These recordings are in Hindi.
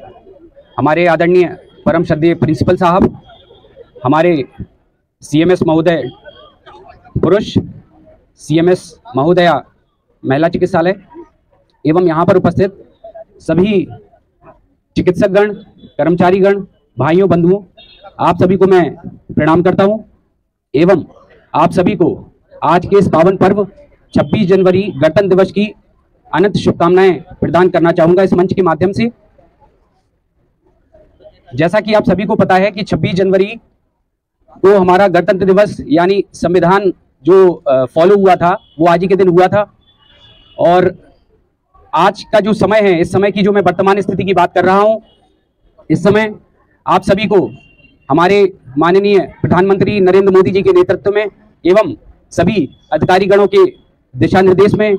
हमारे आदरणीय परम श्रद्धेय प्रिंसिपल साहब, हमारे सीएमएस महोदय पुरुष, सीएमएस महोदया महिला चिकित्सालय एवं यहाँ पर उपस्थित सभी चिकित्सकगण, कर्मचारीगण, भाइयों, बंधुओं, आप सभी को मैं प्रणाम करता हूँ एवं आप सभी को आज के इस पावन पर्व 26 जनवरी गणतंत्र दिवस की अनंत शुभकामनाएं प्रदान करना चाहूँगा इस मंच के माध्यम से। जैसा कि आप सभी को पता है कि 26 जनवरी को हमारा गणतंत्र दिवस यानी संविधान जो फॉलो हुआ था वो आज ही के दिन हुआ था। और आज का जो समय है, इस समय की जो मैं वर्तमान स्थिति की बात कर रहा हूं, इस समय आप सभी को हमारे माननीय प्रधानमंत्री नरेंद्र मोदी जी के नेतृत्व में एवं सभी अधिकारीगणों के दिशा निर्देश में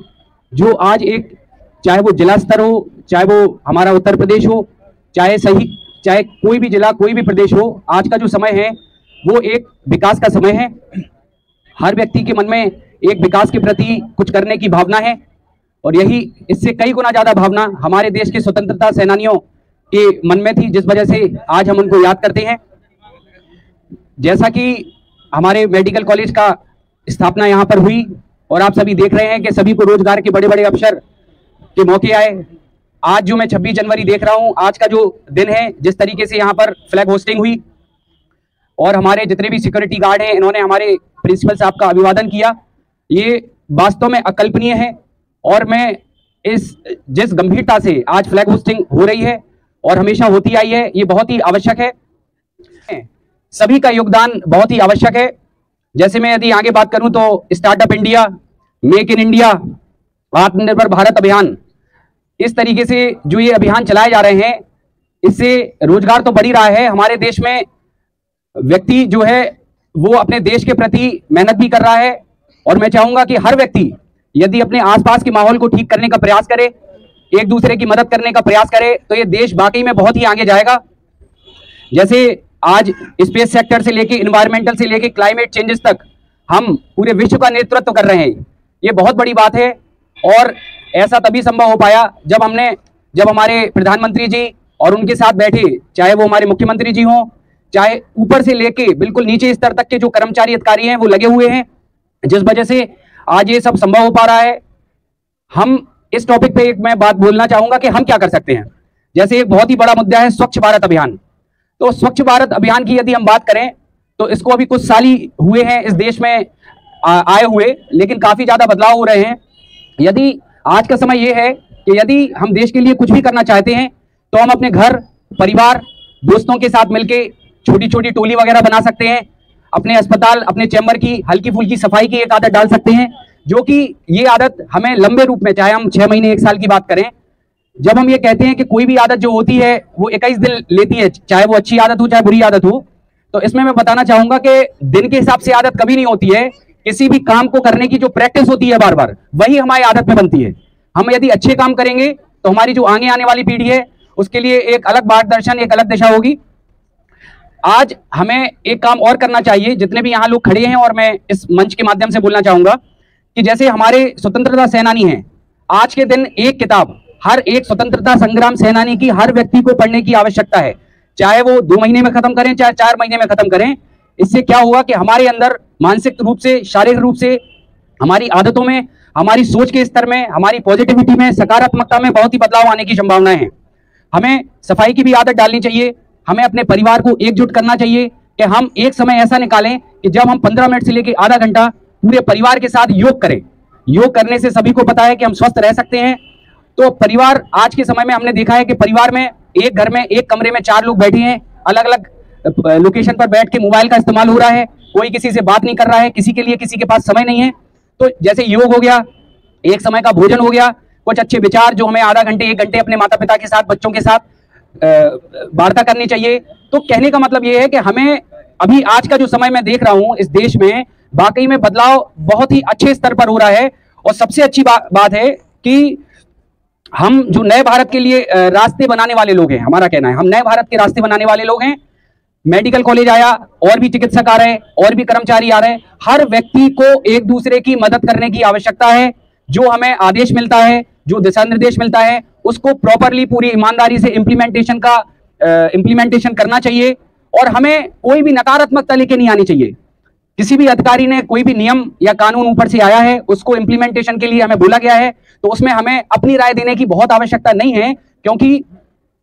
जो आज एक, चाहे वो जिला स्तर हो, चाहे वो हमारा उत्तर प्रदेश हो, चाहे कोई भी जिला, कोई भी प्रदेश हो, आज का जो समय है वो एक विकास का समय है। हर व्यक्ति के मन में एक विकास के प्रति कुछ करने की भावना है और यही इससे कई गुना ज्यादा भावना हमारे देश के स्वतंत्रता सेनानियों के मन में थी, जिस वजह से आज हम उनको याद करते हैं। जैसा कि हमारे मेडिकल कॉलेज का स्थापना यहाँ पर हुई और आप सभी देख रहे हैं कि सभी को रोजगार के बड़े बड़े अवसर के मौके आए। आज जो मैं 26 जनवरी देख रहा हूँ, आज का जो दिन है, जिस तरीके से यहाँ पर फ्लैग होस्टिंग हुई और हमारे जितने भी सिक्योरिटी गार्ड हैं, इन्होंने हमारे प्रिंसिपल साहब का अभिवादन किया, ये वास्तव में अकल्पनीय है। और मैं जिस गंभीरता से आज फ्लैग होस्टिंग हो रही है और हमेशा होती आई है, ये बहुत ही आवश्यक है। सभी का योगदान बहुत ही आवश्यक है। जैसे मैं यदि आगे बात करूं तो startup India, make in India, आत्मनिर्भर भारत अभियान, इस तरीके से जो ये अभियान चलाए जा रहे हैं, इससे रोजगार तो बढ़ ही रहा है। हमारे देश में व्यक्ति जो है वो अपने देश के प्रति मेहनत भी कर रहा है और मैं चाहूंगा कि हर व्यक्ति यदि अपने आसपास के माहौल को ठीक करने का प्रयास करे, एक दूसरे की मदद करने का प्रयास करे, तो ये देश वाकई में बहुत ही आगे जाएगा। जैसे आज स्पेस सेक्टर से लेके एनवायरमेंटल से लेके क्लाइमेट चेंजेस तक हम पूरे विश्व का नेतृत्व कर रहे हैं, ये बहुत बड़ी बात है। और ऐसा तभी संभव हो पाया जब हमारे प्रधानमंत्री जी और उनके साथ बैठे, चाहे वो हमारे मुख्यमंत्री जी हों, चाहे ऊपर से लेके बिल्कुल नीचे स्तर तक के जो कर्मचारी अधिकारी हैं वो लगे हुए हैं, जिस वजह से आज ये सब संभव हो पा रहा है। हम इस टॉपिक पे एक मैं बात बोलना चाहूंगा कि हम क्या कर सकते हैं। जैसे एक बहुत ही बड़ा मुद्दा है स्वच्छ भारत अभियान। तो स्वच्छ भारत अभियान की यदि हम बात करें तो इसको अभी कुछ साल ही हुए हैं इस देश में आए हुए, लेकिन काफी ज्यादा बदलाव हो रहे हैं। यदि आज का समय ये है कि यदि हम देश के लिए कुछ भी करना चाहते हैं तो हम अपने घर, परिवार, दोस्तों के साथ मिलकर छोटी छोटी टोली वगैरह बना सकते हैं। अपने अस्पताल, अपने चैम्बर की हल्की फुल्की सफाई की एक आदत डाल सकते हैं, जो कि ये आदत हमें लंबे रूप में, चाहे हम 6 महीने 1 साल की बात करें, जब हम ये कहते हैं कि कोई भी आदत जो होती है वो 21 दिन लेती है, चाहे वो अच्छी आदत हो चाहे बुरी आदत हो, तो इसमें मैं बताना चाहूंगा कि दिन के हिसाब से आदत कभी नहीं होती है। किसी भी काम को करने की जो प्रैक्टिस होती है बार बार, वही हमारी आदत में बनती है। हम यदि अच्छे काम करेंगे तो हमारी जो आगे आने वाली पीढ़ी है उसके लिए एक अलग मार्गदर्शन, एक अलग दिशा होगी। आज हमें एक काम और करना चाहिए, जितने भी यहाँ लोग खड़े हैं, और मैं इस मंच के माध्यम से बोलना चाहूंगा कि जैसे हमारे स्वतंत्रता सेनानी हैं, आज के दिन एक किताब हर एक स्वतंत्रता संग्राम सेनानी की हर व्यक्ति को पढ़ने की आवश्यकता है, चाहे वो 2 महीने में खत्म करें चाहे 4 महीने में खत्म करें। इससे क्या हुआ कि हमारे अंदर मानसिक रूप से, शारीरिक रूप से, हमारी आदतों में, हमारी सोच के स्तर में, हमारी पॉजिटिविटी में, सकारात्मकता में बहुत ही बदलाव आने की संभावनाएं हैं। हमें सफाई की भी आदत डालनी चाहिए। हमें अपने परिवार को एकजुट करना चाहिए कि हम एक समय ऐसा निकालें कि जब हम 15 मिनट से लेकर आधा घंटा पूरे परिवार के साथ योग करें। योग करने से सभी को पता है कि हम स्वस्थ रह सकते हैं। तो परिवार, आज के समय में हमने देखा है कि परिवार में एक घर में एक कमरे में 4 लोग बैठे हैं, अलग अलग लोकेशन पर बैठ के मोबाइल का इस्तेमाल हो रहा है, कोई किसी से बात नहीं कर रहा है, किसी के लिए किसी के पास समय नहीं है। तो जैसे योग हो गया, एक समय का भोजन हो गया, कुछ अच्छे विचार जो हमें आधा घंटे 1 घंटे अपने माता पिता के साथ, बच्चों के साथ वार्ता करनी चाहिए। तो कहने का मतलब ये है कि हमें अभी आज का जो समय मैं देख रहा हूं इस देश में, वाकई में बदलाव बहुत ही अच्छे स्तर पर हो रहा है। और सबसे अच्छी बात है कि हम जो नए भारत के लिए रास्ते बनाने वाले लोग हैं, हमारा कहना है हम नए भारत के रास्ते बनाने वाले लोग हैं। मेडिकल कॉलेज आया, और भी चिकित्सक आ रहे हैं, और भी कर्मचारी आ रहे हैं। हर व्यक्ति को एक दूसरे की मदद करने की आवश्यकता है। जो हमें आदेश मिलता है, जो दिशा निर्देश मिलता है, उसको प्रॉपरली पूरी ईमानदारी से इम्प्लीमेंटेशन करना चाहिए और हमें कोई भी नकारात्मकता लेके नहीं आनी चाहिए। किसी भी अधिकारी ने कोई भी नियम या कानून ऊपर से आया है उसको इम्प्लीमेंटेशन के लिए हमें बोला गया है, तो उसमें हमें अपनी राय देने की बहुत आवश्यकता नहीं है, क्योंकि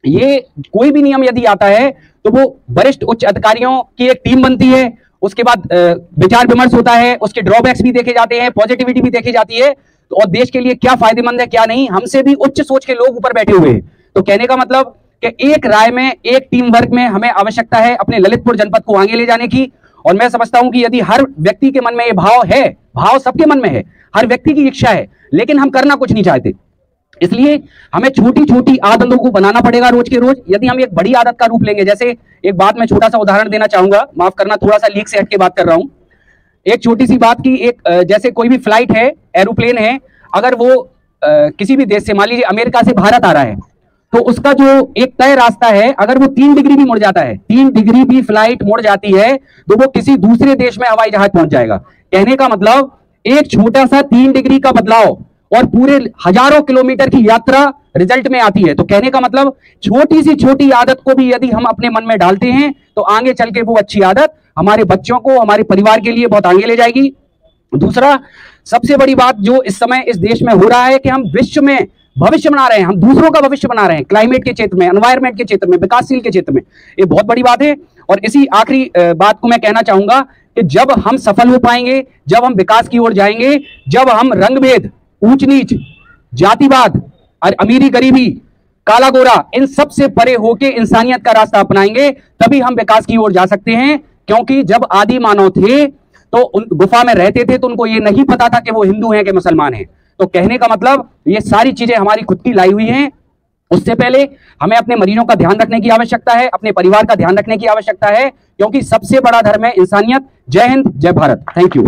ये कोई भी नियम यदि आता है तो वो वरिष्ठ उच्च अधिकारियों की एक टीम बनती है, उसके बाद विचार विमर्श होता है, उसके ड्रॉबैक्स भी देखे जाते हैं, पॉजिटिविटी भी देखी जाती है, तो और देश के लिए क्या फायदेमंद है क्या नहीं, हमसे भी उच्च सोच के लोग ऊपर बैठे हुए हैं। तो कहने का मतलब कि एक राय में, एक टीम वर्क में हमें आवश्यकता है अपने ललितपुर जनपद को आगे ले जाने की। और मैं समझता हूं कि यदि हर व्यक्ति के मन में ये भाव है, भाव सबके मन में है, हर व्यक्ति की इच्छा है, लेकिन हम करना कुछ नहीं चाहते, इसलिए हमें छोटी छोटी आदतों को बनाना पड़ेगा रोज के रोज। यदि हम एक बड़ी आदत का रूप लेंगे, जैसे एक बात मैं छोटा सा उदाहरण देना चाहूंगा, माफ करना थोड़ा सा लीक से हट के बात कर रहा हूं। एक छोटी सी बात की, एक जैसे कोई भी फ्लाइट है, एरोप्लेन है, अगर वो किसी भी देश से, मान लीजिए अमेरिका से भारत आ रहा है, तो उसका जो एक तय रास्ता है, अगर वो 3 डिग्री भी मुड़ जाता है, 3 डिग्री भी फ्लाइट मुड़ जाती है, तो वो किसी दूसरे देश में हवाई जहाज पहुंच जाएगा। कहने का मतलब एक छोटा सा 3 डिग्री का बदलाव और पूरे हजारों किलोमीटर की यात्रा रिजल्ट में आती है। तो कहने का मतलब छोटी सी छोटी आदत को भी यदि हम अपने मन में डालते हैं तो आगे चल के वो अच्छी आदत हमारे बच्चों को, हमारे परिवार के लिए बहुत आगे ले जाएगी। दूसरा, सबसे बड़ी बात जो इस समय इस देश में हो रहा है कि हम विश्व में भविष्य बना रहे हैं, हम दूसरों का भविष्य बना रहे हैं, क्लाइमेट के क्षेत्र में, एनवायरमेंट के क्षेत्र में, विकासशील के क्षेत्र में, ये बहुत बड़ी बात है। और इसी आखिरी बात को मैं कहना चाहूंगा कि जब हम सफल हो पाएंगे, जब हम विकास की ओर जाएंगे, जब हम रंगभेद, ऊंच नीच, जातिवाद, अमीरी गरीबी, काला गोरा, इन सब से परे होके इंसानियत का रास्ता अपनाएंगे, तभी हम विकास की ओर जा सकते हैं। क्योंकि जब आदि मानव थे तो उन गुफा में रहते थे, तो उनको ये नहीं पता था कि वो हिंदू हैं कि मुसलमान हैं। तो कहने का मतलब ये सारी चीजें हमारी खुद की लाई हुई हैं। उससे पहले हमें अपने मरीजों का ध्यान रखने की आवश्यकता है, अपने परिवार का ध्यान रखने की आवश्यकता है, क्योंकि सबसे बड़ा धर्म है इंसानियत। जय हिंद, जय भारत। Thank you.